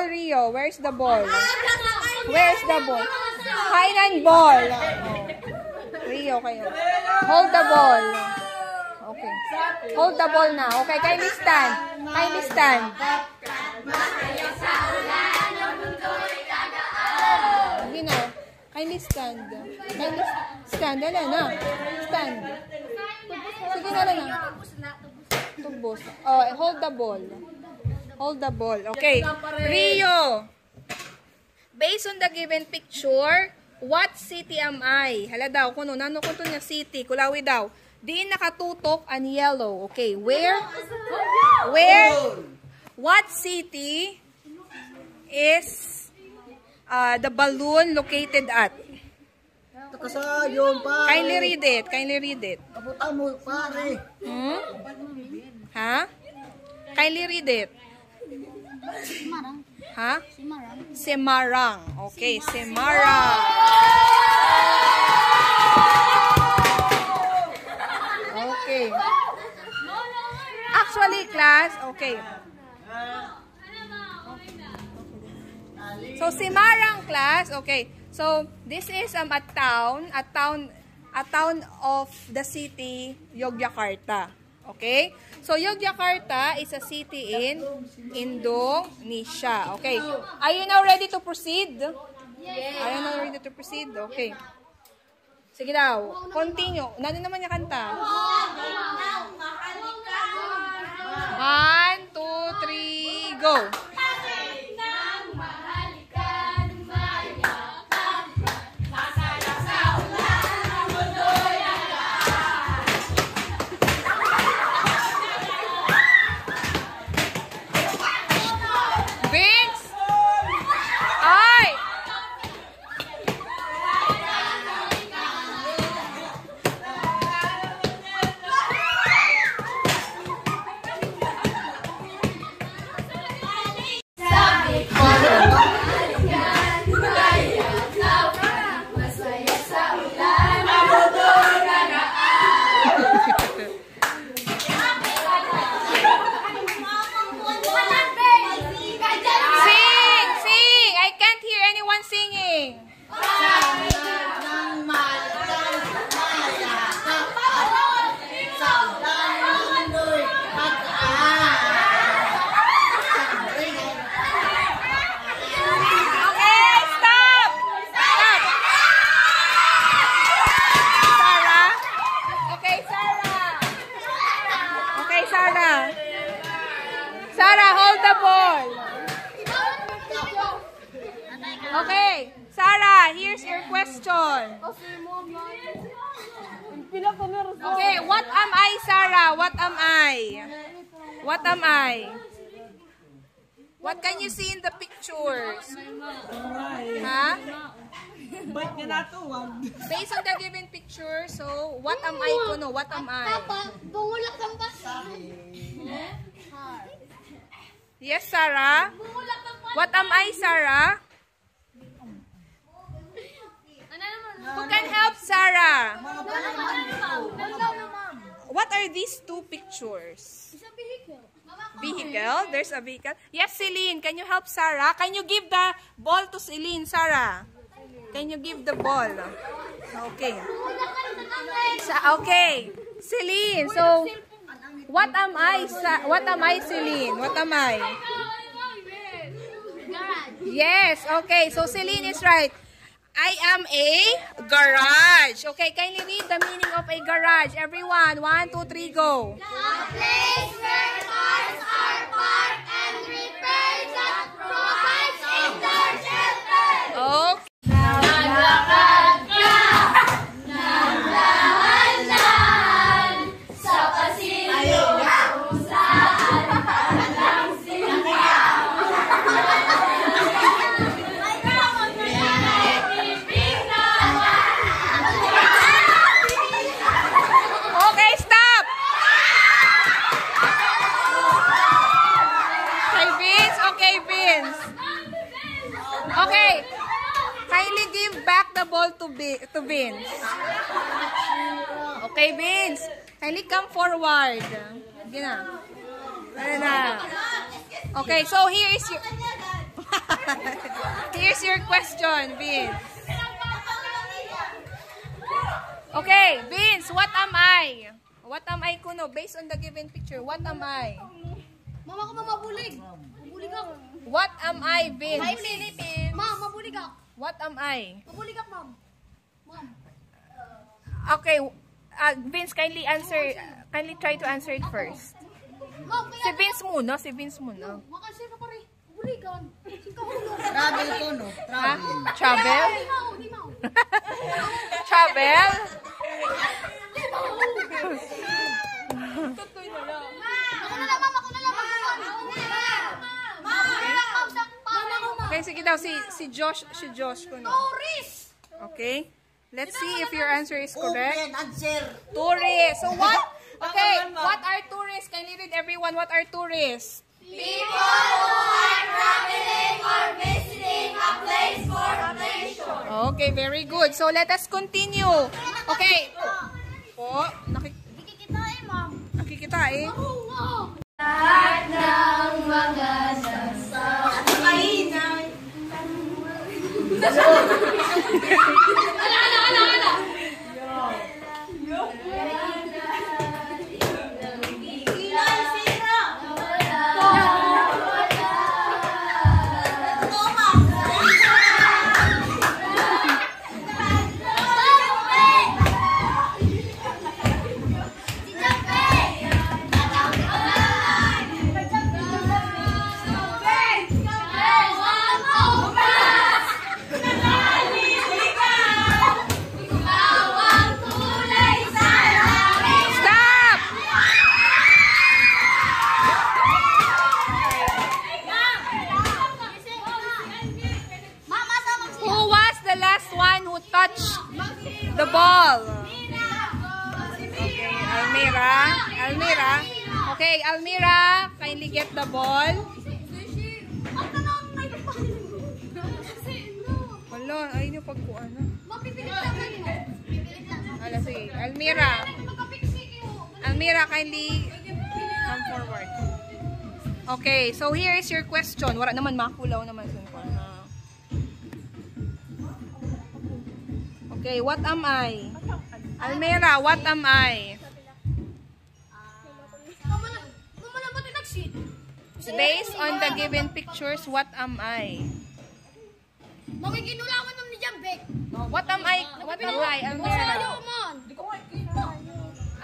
Rio, where's the ball? Where's the ball? Kainan ball. Rio kayo. Hold the ball. Okay. Hold the ball now. Okay, kindly stand. Kindly stand. Hindi na. Kindly stand. Kindly stand. Dala na. Stand. Sige na lang. Tubos. Oh, hold the ball. Hold the ball. Okay. Rio. Based on the given picture, what city am I? Hala daw. Kuno, nano ko to niya city. Kulawi daw. Diin nakatutok and yellow. Okay. Where? Where? What city is the balloon located at? Kindly read it. Kindly read it. Ha? Kindly read it. Ha? Semarang. Okay, Semarang. Okay. Actually, class, okay. So, Semarang, class, okay. So, this is a town of the city Yogyakarta. Okay? So, Yogyakarta is a city in Indonesia. Okay. Are you now ready to proceed? Yes. Are you now ready to proceed? Okay. Sige daw. Continue. Nano naman niya kanta? 1, 2, 3, go! Sarah, hold the ball. Okay, Sarah, here's your question. Okay, what am I, Sarah? What am I? What am I? What can you see in the pictures? Huh? Based on the given picture, so what am I kuno? What am I? Yes, Sarah? What am I, Sarah? Who can help Sarah? What are these two pictures? Vehicle? There's a vehicle. Yes, Celine. Can you help Sarah? Can you give the ball to Celine, Sarah? Can you give the ball? Okay. Okay. Celine. So, what am I? What am I, Celine? What am I? Yes. Okay. So, Celine is right. I am a garage. Okay, kindly read the meaning of a garage. Everyone, 1, 2, 3, go. A place where cars are parked and repaired that provides indoor shelter. Okay. Naglakad ka, nagdahan-dahan, to Vince. Okay, Vince. Kindly come forward. Sige na. Ayan na. Okay, so here's your question, Vince. Okay, Vince, what am I? What am I, Kuno? Based on the given picture, what am I? Mama ko mabulig. Mabulig ako. What am I, Vince? Hi, Philippines. Ma'am, mabulig ako. What am I? Mabulig ako, ma'am. Ma'am. Okay, Vince, kindly try to answer it first. Ma'am, Si Vince muna. Makasya ka pa rin. Mabuligan. Singkahulog. Travel ko, no? Ha? Travel. Travel? Di mo. Travel? Ako na lang. Okay, sige daw, si Josh ko no. Tourist! Okay? Let's see if your answer is correct. Open, answer. Tourists. So what? Okay, what are tourists? Can you read everyone? What are tourists? People who are traveling or visiting a place for vacation. Okay, very good. So let us continue. Okay. Po, Nakikita ma'am. nakikita eh. Oo. Lahat ng mga Kainan. Stop! Who was the last one who touched the ball? Okay, Almira. Okay, Almira, kindly get the ball. Wala, ayun yung pagkuhan na. Wala, sige. Almira, kindly come forward. Okay, so here is your question. Wala naman, makulaw naman. Okay, what am I? Almira, what am I? Based on the given pictures, what am I? Makikinulaman naman ni Jambek. What am I? What am I, Almira?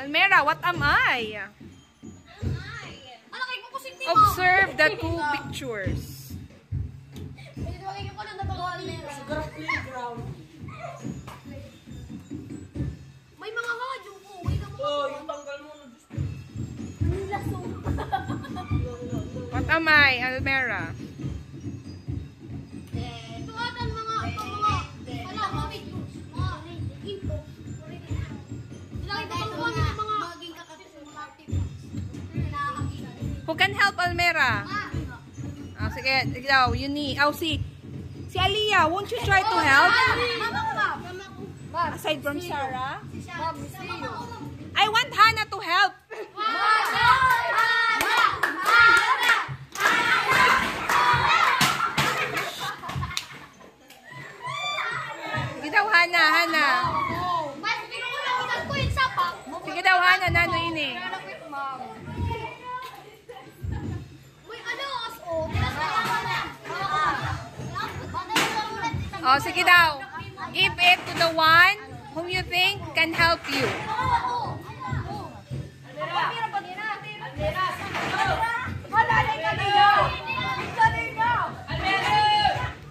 Almira, what am I? Observe the two pictures. May mga hadyo po. Wait mo. Yung tanggal mo. What am I, Almira? Ito atan mga mabit. Mga info. Ilagay ko pang mga maging kakatid sa mga artifacts. Who can help Almira? Sige daw, si Aliyah, won't you try to help? Mama ko ba? Aside from Sarah? I want Hannah to help. Sige daw, Hannah. Sige daw, Hannah, nano yun eh. Oh, sige daw. Give it to the one whom you think can help you.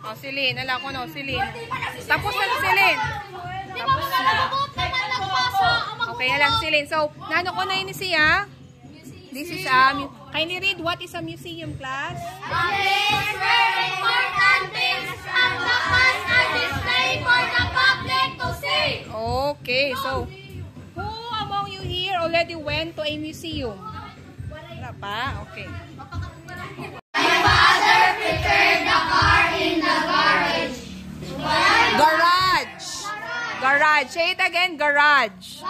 Oh, Celine. Alam ko no, Celine. Tapos na si Celine. Tapos na. Okay, alam Celine. So, nano ko na yun siya. This is kindly read what is a museum, class? A place where important things and the past are displayed for the public to see. Okay, so who among you here already went to a museum? Wala pa? Okay. My father prepared the car in the garage. Garage. Say it again, garage.